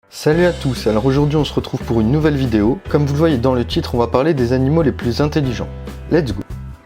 Salut à tous, alors aujourd'hui on se retrouve pour une nouvelle vidéo. Comme vous le voyez dans le titre, on va parler des animaux les plus intelligents. Let's go!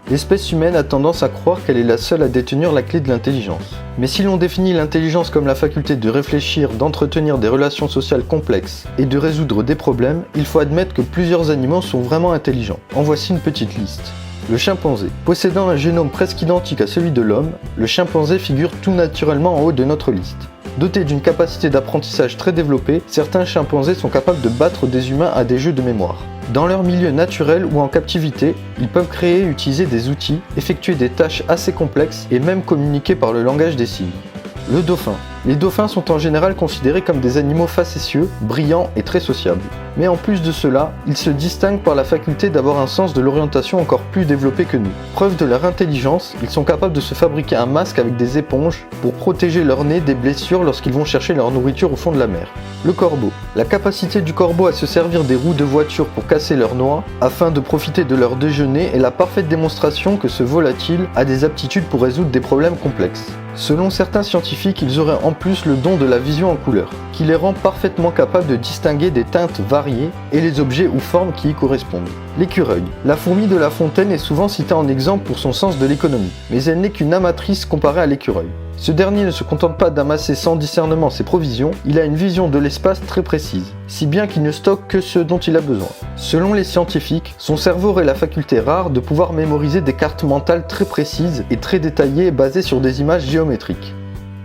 L'espèce humaine a tendance à croire qu'elle est la seule à détenir la clé de l'intelligence. Mais si l'on définit l'intelligence comme la faculté de réfléchir, d'entretenir des relations sociales complexes et de résoudre des problèmes, il faut admettre que plusieurs animaux sont vraiment intelligents. En voici une petite liste. Le chimpanzé. Possédant un génome presque identique à celui de l'homme, le chimpanzé figure tout naturellement en haut de notre liste. Doté d'une capacité d'apprentissage très développée, certains chimpanzés sont capables de battre des humains à des jeux de mémoire. Dans leur milieu naturel ou en captivité, ils peuvent créer et utiliser des outils, effectuer des tâches assez complexes et même communiquer par le langage des signes. Le dauphin. Les dauphins sont en général considérés comme des animaux facétieux, brillants et très sociables. Mais en plus de cela, ils se distinguent par la faculté d'avoir un sens de l'orientation encore plus développé que nous. Preuve de leur intelligence, ils sont capables de se fabriquer un masque avec des éponges pour protéger leur nez des blessures lorsqu'ils vont chercher leur nourriture au fond de la mer. Le corbeau. La capacité du corbeau à se servir des roues de voiture pour casser leurs noix afin de profiter de leur déjeuner est la parfaite démonstration que ce volatile a des aptitudes pour résoudre des problèmes complexes. Selon certains scientifiques, ils auraient en plus le don de la vision en couleur, qui les rend parfaitement capables de distinguer des teintes variées et les objets ou formes qui y correspondent. L'écureuil. La fourmi de La Fontaine est souvent citée en exemple pour son sens de l'économie, mais elle n'est qu'une amatrice comparée à l'écureuil. Ce dernier ne se contente pas d'amasser sans discernement ses provisions, il a une vision de l'espace très précise, si bien qu'il ne stocke que ce dont il a besoin. Selon les scientifiques, son cerveau aurait la faculté rare de pouvoir mémoriser des cartes mentales très précises et très détaillées basées sur des images géométriques.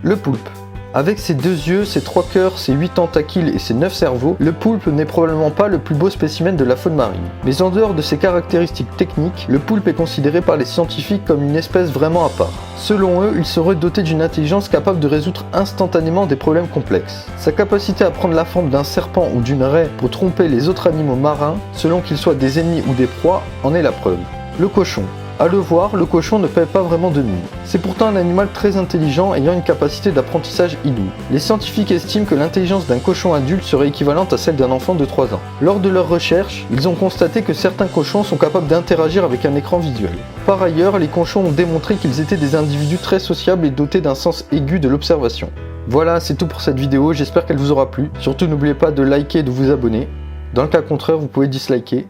Le poulpe. Avec ses 2 yeux, ses 3 cœurs, ses 8 tentacules et ses 9 cerveaux, le poulpe n'est probablement pas le plus beau spécimen de la faune marine. Mais en dehors de ses caractéristiques techniques, le poulpe est considéré par les scientifiques comme une espèce vraiment à part. Selon eux, il serait doté d'une intelligence capable de résoudre instantanément des problèmes complexes. Sa capacité à prendre la forme d'un serpent ou d'une raie pour tromper les autres animaux marins, selon qu'ils soient des ennemis ou des proies, en est la preuve. Le cochon. À le voir, le cochon ne paie pas vraiment de mine. C'est pourtant un animal très intelligent ayant une capacité d'apprentissage inouïe. Les scientifiques estiment que l'intelligence d'un cochon adulte serait équivalente à celle d'un enfant de 3 ans. Lors de leurs recherches, ils ont constaté que certains cochons sont capables d'interagir avec un écran visuel. Par ailleurs, les cochons ont démontré qu'ils étaient des individus très sociables et dotés d'un sens aigu de l'observation. Voilà, c'est tout pour cette vidéo, j'espère qu'elle vous aura plu. Surtout n'oubliez pas de liker et de vous abonner. Dans le cas contraire, vous pouvez disliker.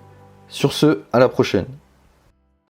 Sur ce, à la prochaine.